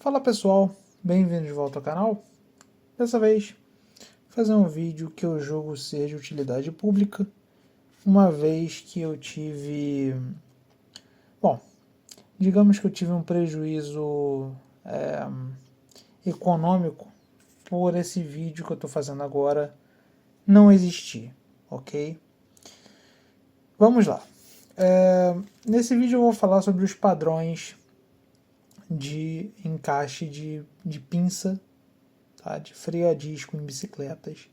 Fala pessoal, bem-vindos de volta ao canal. Dessa vez, fazer um vídeo que eu julgo ser de utilidade pública, uma vez que eu tive... Bom, digamos que eu tive um prejuízo econômico por esse vídeo que eu estou fazendo agora não existir, ok? Vamos lá. Nesse vídeo eu vou falar sobre os padrões de encaixe de pinça, tá? De freio a disco em bicicletas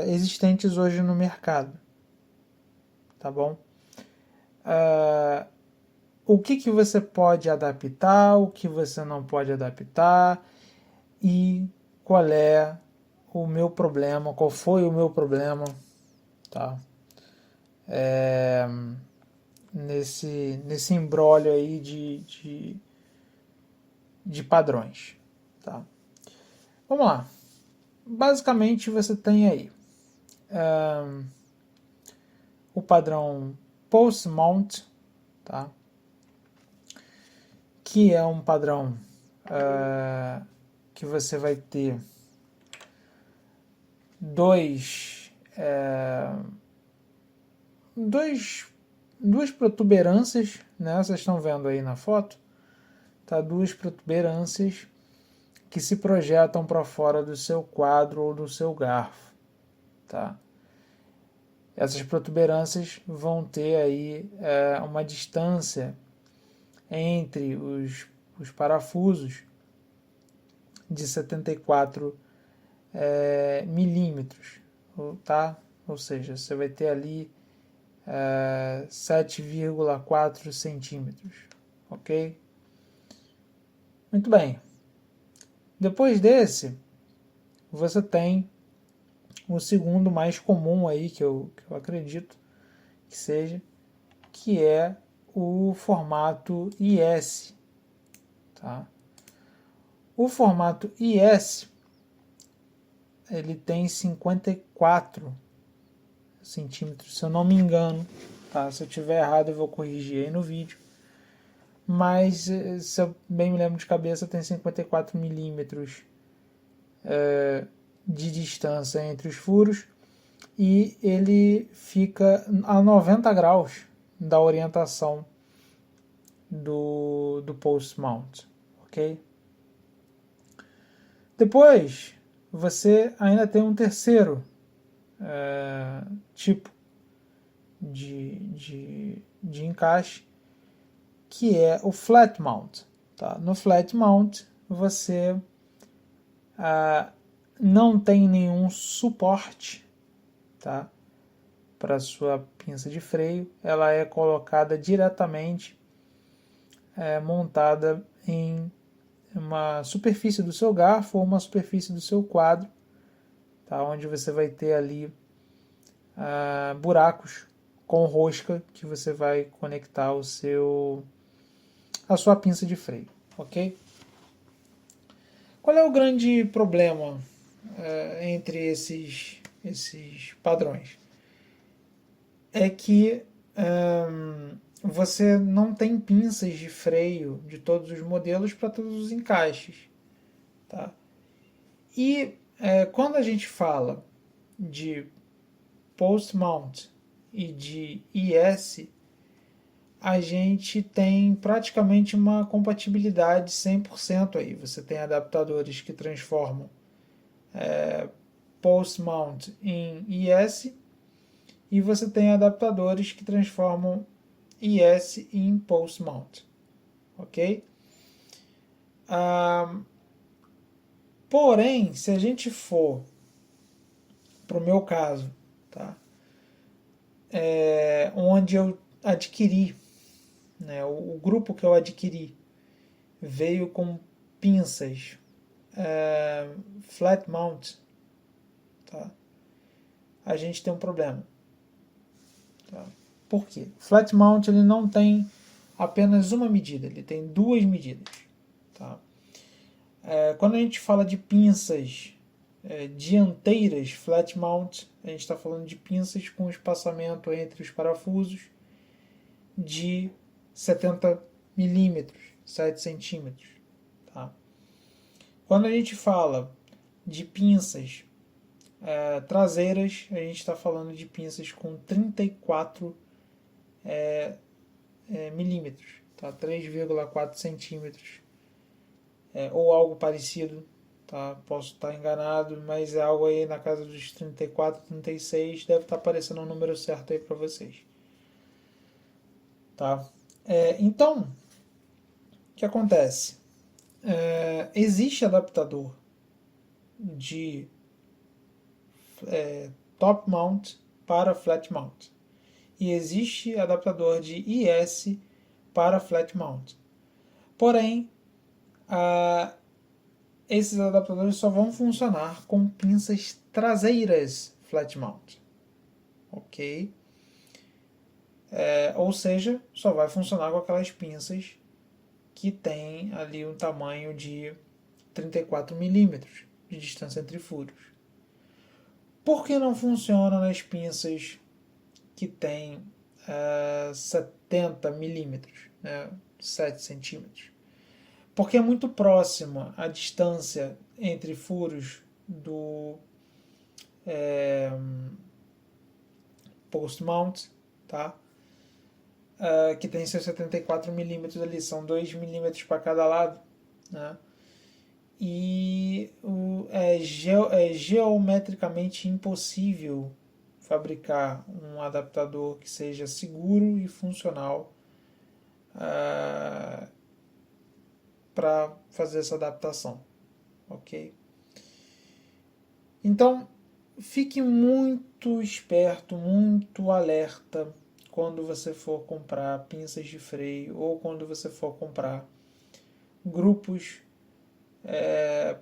existentes hoje no mercado, tá bom? O que você pode adaptar, o que você não pode adaptar e qual é o meu problema, qual foi o meu problema, tá? Nesse imbróglio aí de padrões, tá? Vamos lá. Basicamente você tem aí o padrão Post Mount, tá? Que é um padrão que você vai ter duas protuberâncias, né? Vocês estão vendo aí na foto, tá? Duas protuberâncias que se projetam para fora do seu quadro ou do seu garfo, tá? Essas protuberâncias vão ter aí uma distância entre os parafusos de 74 milímetros, tá? Ou seja, você vai ter ali 7,4 centímetros, ok? Muito bem. Depois desse, você tem o segundo mais comum aí, que eu acredito que seja, que é o formato IS, tá? O formato IS, ele tem 54 centímetros, se eu não me engano, tá? Se eu tiver errado eu vou corrigir aí no vídeo, mas se eu bem me lembro de cabeça tem 54 milímetros de distância entre os furos e ele fica a 90 graus da orientação do post mount, ok? Depois você ainda tem um terceiro tipo de encaixe, que é o flat mount. Tá? No flat mount você não tem nenhum suporte, tá? Para sua pinça de freio, ela é colocada diretamente montada em uma superfície do seu garfo ou uma superfície do seu quadro, tá? Onde você vai ter ali buracos com rosca que você vai conectar a sua pinça de freio, ok? Qual é o grande problema entre esses padrões? É que você não tem pinças de freio de todos os modelos para todos os encaixes, tá? E quando a gente fala de post mount e de IS, a gente tem praticamente uma compatibilidade 100% aí. Você tem adaptadores que transformam post mount em IS e você tem adaptadores que transformam IS em post mount, ok? Porém, se a gente for para o meu caso, tá? Onde eu adquiri, né, o grupo que eu adquiri veio com pinças flat mount, tá? A gente tem um problema, tá? Por quê? Flat mount ele não tem apenas uma medida, ele tem duas medidas, tá? Quando a gente fala de pinças dianteiras flat mount, a gente está falando de pinças com espaçamento entre os parafusos de 70 milímetros, 7 centímetros, Tá? Quando a gente fala de pinças traseiras, a gente está falando de pinças com 34 milímetros, tá? 3,4 centímetros, ou algo parecido. Tá? Posso estar enganado, mas é algo aí na casa dos 34, 36, deve estar aparecendo um número certo aí para vocês. Tá? Então, o que acontece? Existe adaptador de top mount para flat mount e existe adaptador de IS para flat mount. Porém, esses adaptadores só vão funcionar com pinças traseiras flat mount, ok? Ou seja, só vai funcionar com aquelas pinças que tem ali um tamanho de 34 milímetros de distância entre furos. Por que não funciona nas pinças que tem 70 milímetros, né, 7 centímetros? Porque é muito próxima a distância entre furos do post mount, tá? Que tem seus 74 milímetros ali, são 2 milímetros para cada lado, né? E é geometricamente impossível fabricar um adaptador que seja seguro e funcional para fazer essa adaptação, ok? Então, fique muito esperto, muito alerta quando você for comprar pinças de freio ou quando você for comprar grupos,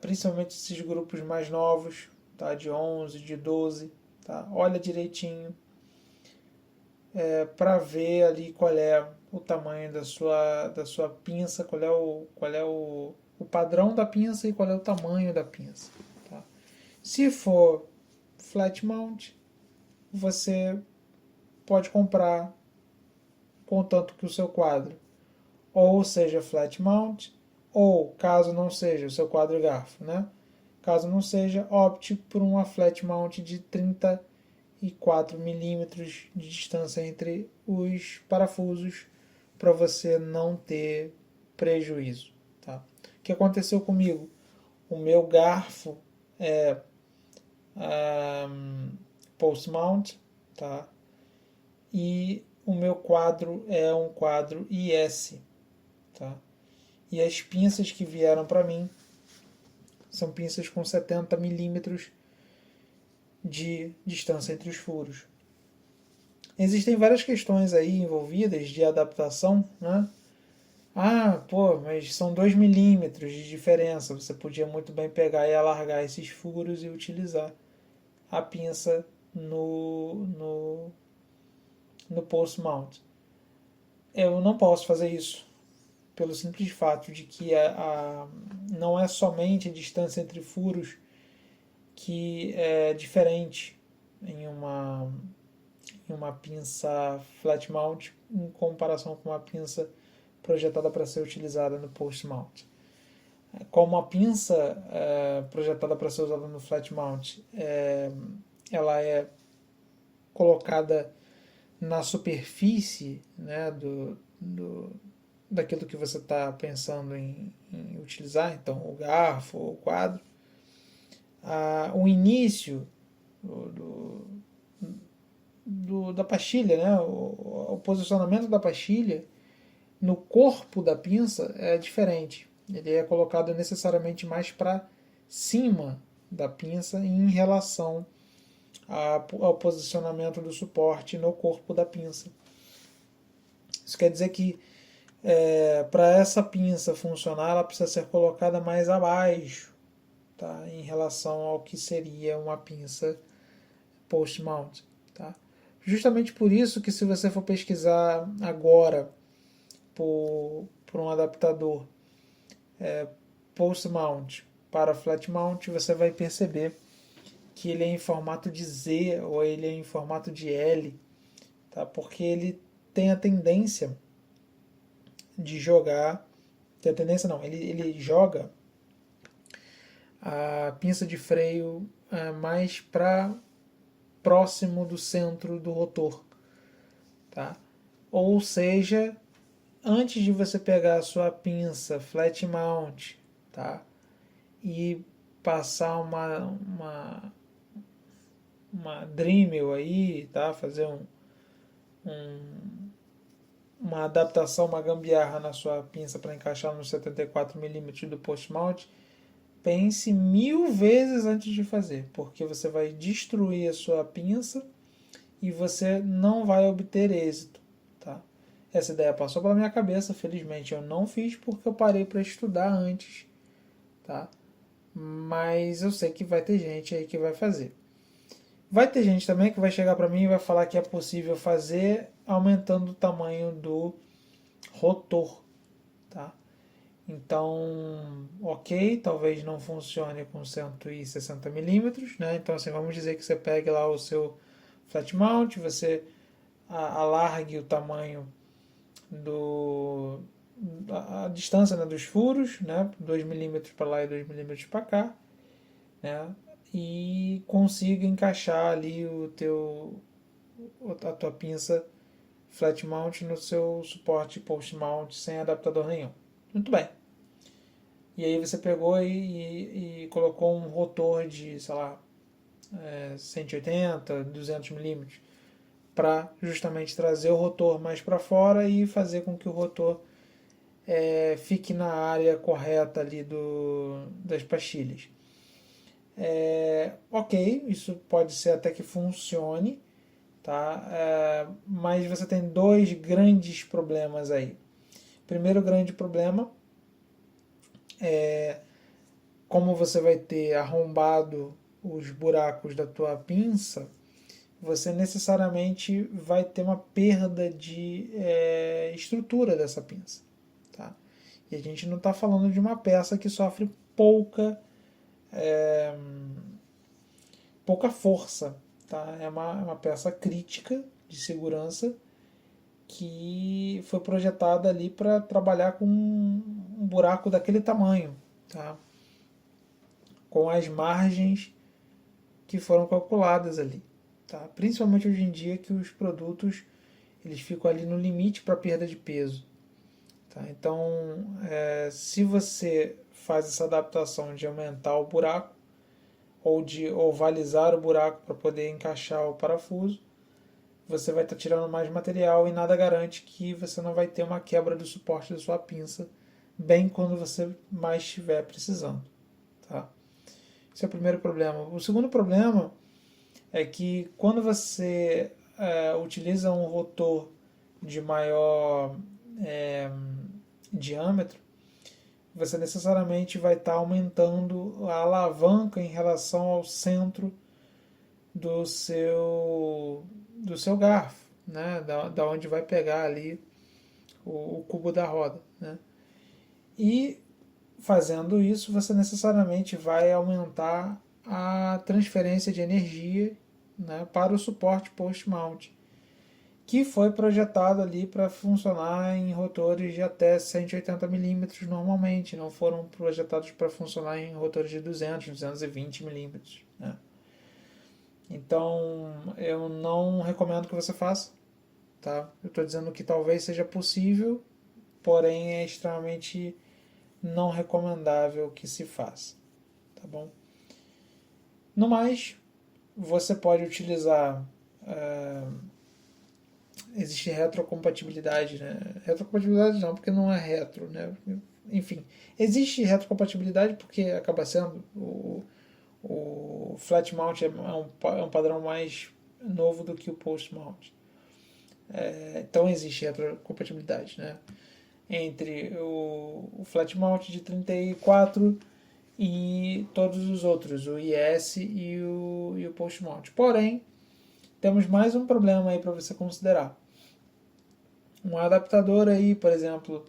principalmente esses grupos mais novos, tá? De 11, de 12, tá? Olha direitinho para ver ali qual é o tamanho da sua pinça, qual é o padrão da pinça e qual é o tamanho da pinça. Tá? Se for flat mount, você pode comprar contanto que o seu quadro ou seja flat mount, ou caso não seja o seu quadro garfo, né? Caso não seja, opte por uma flat mount de 34 milímetros de distância entre os parafusos para você não ter prejuízo. Tá? O que aconteceu comigo? O meu garfo é post mount, tá? E o meu quadro é um quadro IS, tá? E as pinças que vieram para mim são pinças com 70 milímetros de distância entre os furos. Existem várias questões aí envolvidas de adaptação, né? Mas são 2 milímetros de diferença. Você podia muito bem pegar e alargar esses furos e utilizar a pinça no post mount. Eu não posso fazer isso pelo simples fato de que não é somente a distância entre furos que é diferente em uma pinça flat mount em comparação com uma pinça projetada para ser utilizada no post mount. Como a pinça projetada para ser usada no flat mount ela é colocada na superfície, né, daquilo que você está pensando em utilizar, então o garfo ou o quadro, o início da pastilha, né, o posicionamento da pastilha no corpo da pinça é diferente. Ele é colocado necessariamente mais para cima da pinça em relação ao posicionamento do suporte no corpo da pinça. Isso quer dizer que para essa pinça funcionar, ela precisa ser colocada mais abaixo, tá? Em relação ao que seria uma pinça post-mount. Tá? Justamente por isso que se você for pesquisar agora por um adaptador post-mount para flat mount, você vai perceber que ele é em formato de Z ou ele é em formato de L, tá? Porque ele tem a tendência de jogar tem a tendência não, ele joga a pinça de freio mais para próximo do centro do rotor, tá? Ou seja, antes de você pegar a sua pinça flat mount, tá? E passar uma Dremel aí, tá? Fazer uma adaptação, uma gambiarra na sua pinça para encaixar no 74 mm do post mount, pense 1000 vezes antes de fazer, porque você vai destruir a sua pinça e você não vai obter êxito, tá? Essa ideia passou pela minha cabeça, felizmente eu não fiz porque eu parei para estudar antes, tá? Mas eu sei que vai ter gente aí que vai fazer. Vai ter gente também que vai chegar para mim e vai falar que é possível fazer aumentando o tamanho do rotor, tá? Então, ok, talvez não funcione com 160 milímetros, né? Então, assim, vamos dizer que você pegue lá o seu flat mount, você alargue o tamanho a distância, né, dos furos, né? 2 milímetros para lá e 2 milímetros para cá, né? E consiga encaixar ali a tua pinça flat mount no seu suporte post mount sem adaptador nenhum. Muito bem. E aí você pegou e colocou um rotor de, sei lá, 180, 200 milímetros para justamente trazer o rotor mais para fora e fazer com que o rotor fique na área correta ali das pastilhas. Ok, isso pode ser até que funcione, tá? Mas você tem dois grandes problemas aí. Primeiro grande problema é como você vai ter arrombado os buracos da tua pinça, você necessariamente vai ter uma perda de estrutura dessa pinça, tá? E a gente não está falando de uma peça que sofre pouca força, tá? É uma peça crítica de segurança que foi projetada ali para trabalhar com um buraco daquele tamanho, tá? Com as margens que foram calculadas ali, tá? Principalmente hoje em dia que os produtos eles ficam ali no limite para perda de peso, tá? Então, se você faz essa adaptação de aumentar o buraco ou de ovalizar o buraco para poder encaixar o parafuso, você vai estar tirando mais material e nada garante que você não vai ter uma quebra do suporte da sua pinça bem quando você mais estiver precisando, tá? Esse é o primeiro problema. O segundo problema é que quando você utiliza um rotor de maior diâmetro, você necessariamente vai estar aumentando a alavanca em relação ao centro do seu garfo, né? Da onde vai pegar ali o cubo da roda, né? E fazendo isso, você necessariamente vai aumentar a transferência de energia, né, para o suporte post-mount, que foi projetado ali para funcionar em rotores de até 180 milímetros normalmente, não foram projetados para funcionar em rotores de 200, 220 milímetros, né? Então, eu não recomendo que você faça, tá? Eu estou dizendo que talvez seja possível, porém é extremamente não recomendável que se faça, tá bom? No mais, você pode utilizar existe retrocompatibilidade, né? Retrocompatibilidade não, porque não é retro, né? Enfim, existe retrocompatibilidade porque acaba sendo o flat mount é um padrão mais novo do que o post mount. Então existe retrocompatibilidade, né? Entre o flat mount de 34 e todos os outros, o IS e o post mount. Porém, temos mais um problema aí para você considerar. Um adaptador aí, por exemplo,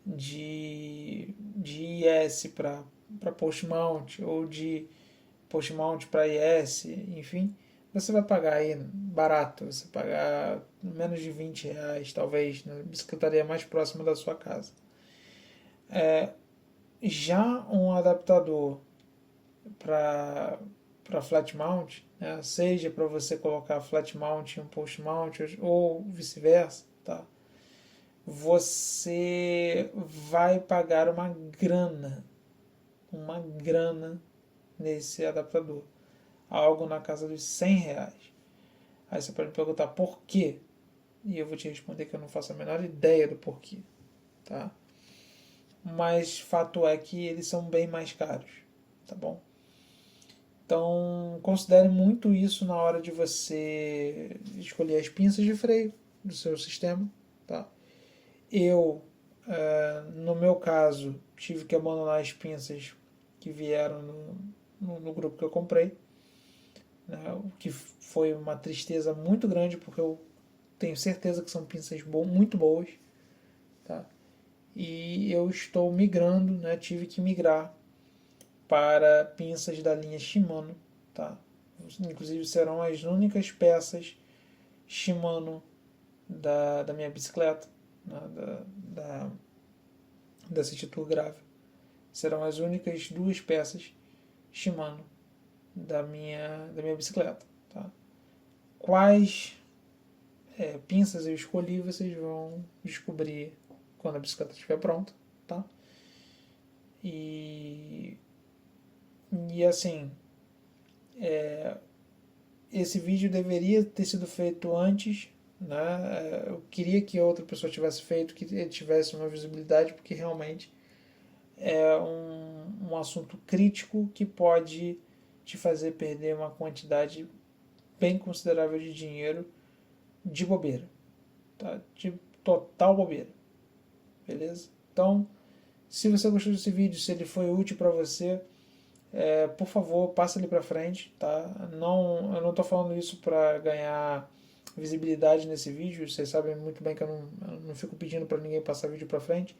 de IS para post mount ou de post mount para IS, enfim, você vai pagar aí barato, você vai pagar menos de R$20, talvez, na bicicletaria mais próxima da sua casa. Já um adaptador para flat mount, né, seja para você colocar flat mount em um post mount ou vice-versa, tá? Você vai pagar uma grana nesse adaptador, algo na casa dos R$100. Aí você pode me perguntar por quê? E eu vou te responder que eu não faço a menor ideia do porquê, tá? Mas fato é que eles são bem mais caros, tá bom? Então considere muito isso na hora de você escolher as pinças de freio do seu sistema, tá? Eu, no meu caso, tive que abandonar as pinças que vieram no grupo que eu comprei, né? O que foi uma tristeza muito grande, porque eu tenho certeza que são pinças muito boas, tá? E eu estou migrando, né? Tive que migrar para pinças da linha Shimano, tá? Inclusive serão as únicas peças Shimano da minha bicicleta, né? da City Tour Grave. Serão as únicas duas peças Shimano da minha bicicleta, tá? Quais pinças eu escolhi, vocês vão descobrir quando a bicicleta estiver pronta, tá? E assim, esse vídeo deveria ter sido feito antes, né? Eu queria que outra pessoa tivesse feito, que ele tivesse uma visibilidade, porque realmente é um assunto crítico que pode te fazer perder uma quantidade bem considerável de dinheiro de bobeira, tá? De total bobeira, beleza? Então, se você gostou desse vídeo, se ele foi útil para você, por favor, passa ele para frente, tá? Não, eu não estou falando isso para ganhar visibilidade nesse vídeo, vocês sabem muito bem que eu não fico pedindo para ninguém passar vídeo para frente,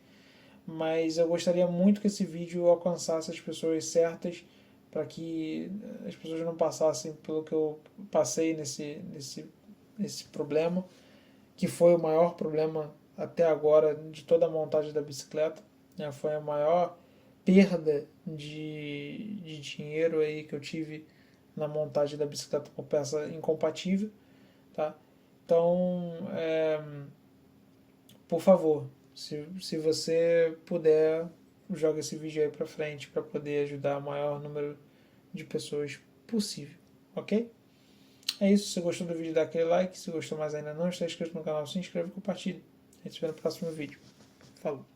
mas eu gostaria muito que esse vídeo alcançasse as pessoas certas, para que as pessoas não passassem pelo que eu passei nesse problema, que foi o maior problema até agora de toda a montagem da bicicleta, né? Foi a maior perda de dinheiro aí que eu tive na montagem da bicicleta com peça incompatível, tá? Então, por favor, se você puder, joga esse vídeo aí pra frente para poder ajudar o maior número de pessoas possível, ok? É isso, se gostou do vídeo, dá aquele like, se gostou mais ainda não está inscrito no canal, se inscreve e compartilha. A gente se vê no próximo vídeo. Falou!